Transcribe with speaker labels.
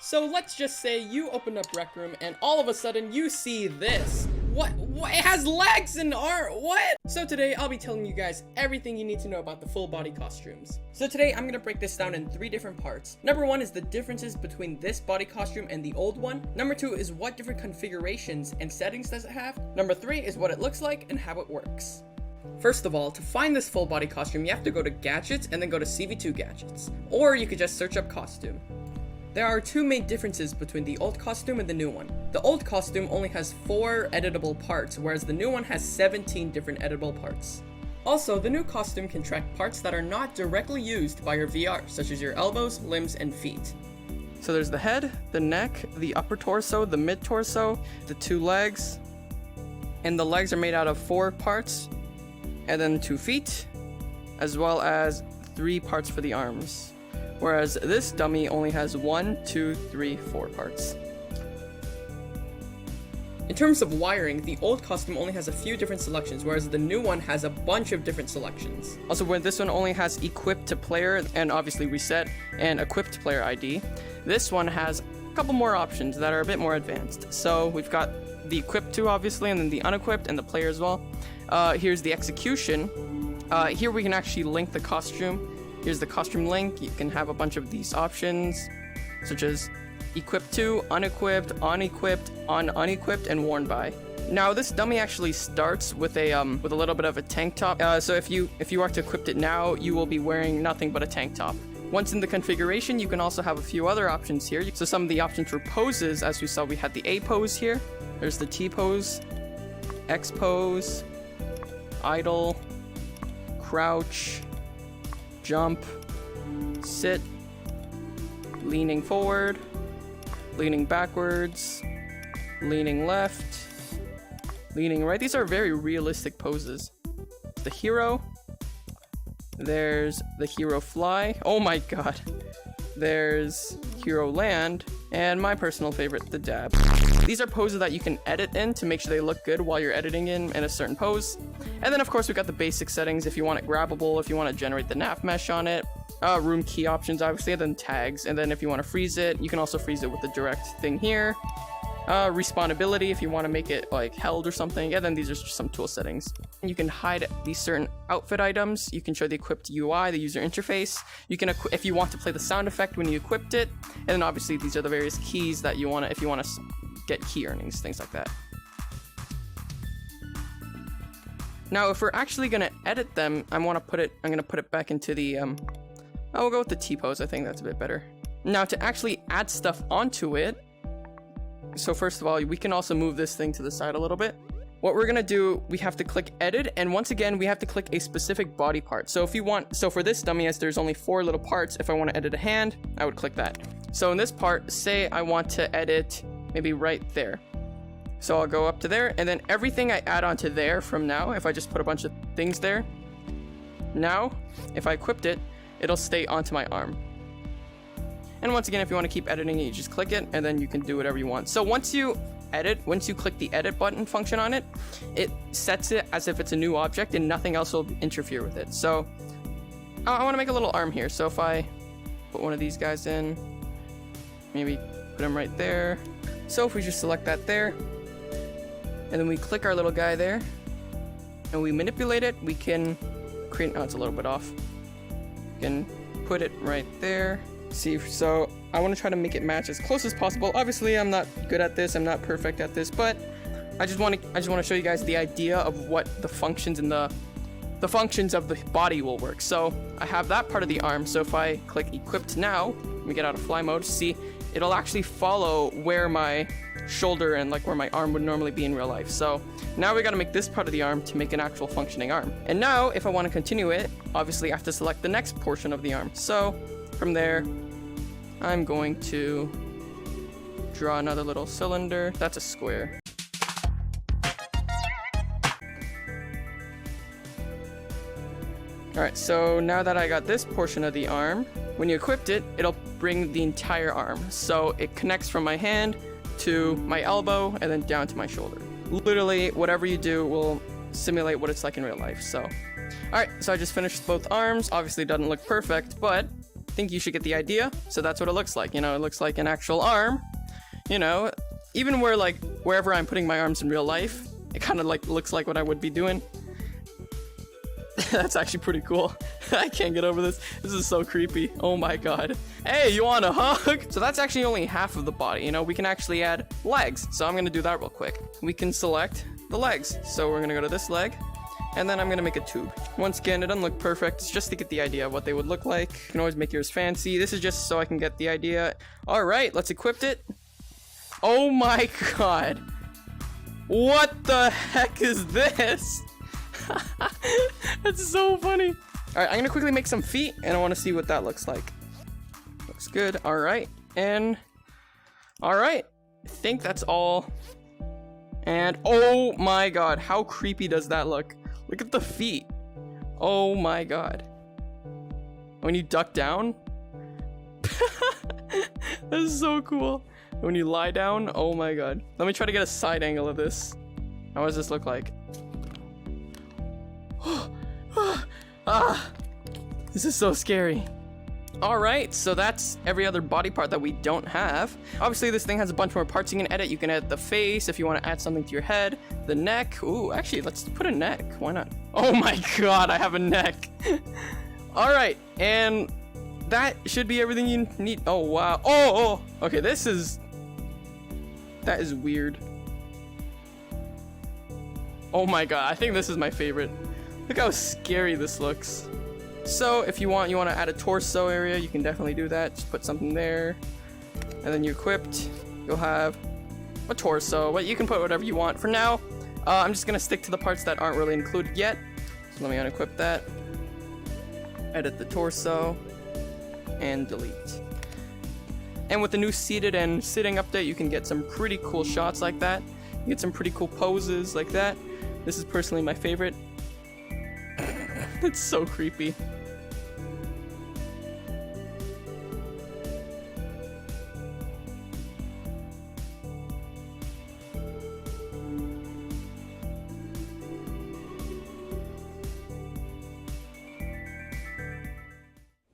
Speaker 1: So let's just say you open up Rec Room and all of a sudden you see this. What? It has legs and what? So today I'll be telling you guys everything you need to know about the full body costumes. So today I'm gonna break this down in 3 different parts. Number 1 is the differences between this body costume and the old one. Number 2 is what different configurations and settings does it have. Number 3 is what it looks like and how it works. First of all, to find this full body costume, you have to go to gadgets and then go to CV2 gadgets. Or you could just search up costume. There are 2 main differences between the old costume and the new one. The old costume only has 4 editable parts, whereas the new one has 17 different editable parts. Also, the new costume can track parts that are not directly used by your VR, such as your elbows, limbs, and feet. So there's the head, the neck, the upper torso, the mid torso, the 2 legs, and the legs are made out of 4 parts, and then 2 feet, as well as 3 parts for the arms. Whereas this dummy only has 1, 2, 3, 4 parts. In terms of wiring, the old costume only has a few different selections, whereas the new one has a bunch of different selections. Also, when this one only has equipped to player, and obviously reset, and equipped player ID, this one has a couple more options that are a bit more advanced. So we've got the equipped to, obviously, and then the unequipped, and the player as well. Here's the execution. Here we can actually link the costume. Here's the costume link. You can have a bunch of these options, such as equipped to, unequipped, unequipped, unequipped, and worn by. Now, this dummy actually starts with a little bit of a tank top. So if you are to equip it now, you will be wearing nothing but a tank top. Once in the configuration, you can also have a few other options here. So some of the options for poses, as we saw, we had the A pose here. There's the T pose, X pose, idle, crouch, jump, sit, leaning forward, leaning backwards, leaning left, leaning right. These are very realistic poses. The hero. There's the hero fly. Oh my god. There's hero land. And my personal favorite, the dab. These are poses that you can edit in to make sure they look good while you're editing in a certain pose. And then of course we got the basic settings if you want it grabbable, if you want to generate the nav mesh on it, room key options obviously, and then tags. And then if you want to freeze it, you can also freeze it with the direct thing here. Respawnability if you want to make it like held or something. And then these are just some tool settings. You can hide these certain outfit items. You can show the equipped UI, the user interface. You can if you want to play the sound effect when you equipped it. And then obviously these are the various keys that you want to, if you want to get key earnings, things like that. Now, if we're actually gonna edit them, I'm gonna put it back into the we'll go with the T pose. I think that's a bit better. Now, to actually add stuff onto it. So first of all, we can also move this thing to the side a little bit. What we're gonna do, we have to click edit, and once again, we have to click a specific body part. So if you want, so for this dummy, as there's only 4 little parts, if I want to edit a hand, I would click that. So in this part, say I want to edit maybe right there. So I'll go up to there, and then everything I add onto there from now, if I just put a bunch of things there, now, if I equipped it, it'll stay onto my arm. And once again, if you want to keep editing it, you just click it, and then you can do whatever you want. So once you click the edit button function on it, it sets it as if it's a new object, and nothing else will interfere with it. So I want to make a little arm here. So if I put one of these guys in, maybe put him right there. So if we just select that there, and then we click our little guy there, and we manipulate it, we can create, oh, it's a little bit off. We can put it right there. See, so I want to try to make it match as close as possible. Obviously, I'm not good at this. I'm not perfect at this, but I just want to show you guys the idea of what the functions and the functions of the body will work. So I have that part of the arm. So if I click equipped now, let me get out of fly mode. See, it'll actually follow where my shoulder and like where my arm would normally be in real life. So now we got to make this part of the arm to make an actual functioning arm. And now if I want to continue it, obviously I have to select the next portion of the arm. So from there, I'm going to draw another little cylinder. That's a square. Alright, so now that I got this portion of the arm, when you equipped it, it'll bring the entire arm. So it connects from my hand to my elbow and then down to my shoulder. Literally, whatever you do will simulate what it's like in real life. So, alright, so I just finished both arms. Obviously it doesn't look perfect, but think you should get the idea. So that's what it looks like. You know, it looks like an actual arm. You know, even wherever I'm putting my arms in real life, it kind of like looks like what I would be doing. That's actually pretty cool. I can't get over this. This is so creepy. Oh my god. Hey, you want a hug? So that's actually only half of the body. You know, we can actually add legs. So I'm gonna do that real quick. We can select the legs. So we're gonna go to this leg, and then I'm gonna make a tube. Once again, it doesn't look perfect. It's just to get the idea of what they would look like. You can always make yours fancy. This is just so I can get the idea. All right, let's equip it. Oh my god. What the heck is this? That's so funny. All right, I'm gonna quickly make some feet, and I want to see what that looks like. Looks good. All right, and all right, I think that's all. And oh my god, how creepy does that look? Look at the feet. Oh my god. When you duck down, that is so cool. When you lie down, oh my god. Let me try to get a side angle of this. How does this look like? This is so scary. Alright, so that's every other body part that we don't have. Obviously, this thing has a bunch more parts you can edit. You can edit the face if you want to add something to your head. The neck. Ooh, actually, let's put a neck. Why not? Oh my god, I have a neck. Alright, and that should be everything you need. Oh, wow. Oh, okay, that is weird. Oh my god, I think this is my favorite. Look how scary this looks. So if you want to add a torso area, you can definitely do that. Just put something there, and then you're equipped. You'll have a torso, but you can put whatever you want. For now, I'm just gonna stick to the parts that aren't really included yet. So let me unequip that. Edit the torso, and delete. And with the new seated and sitting update, you can get some pretty cool shots like that. You get some pretty cool poses like that. This is personally my favorite. It's so creepy.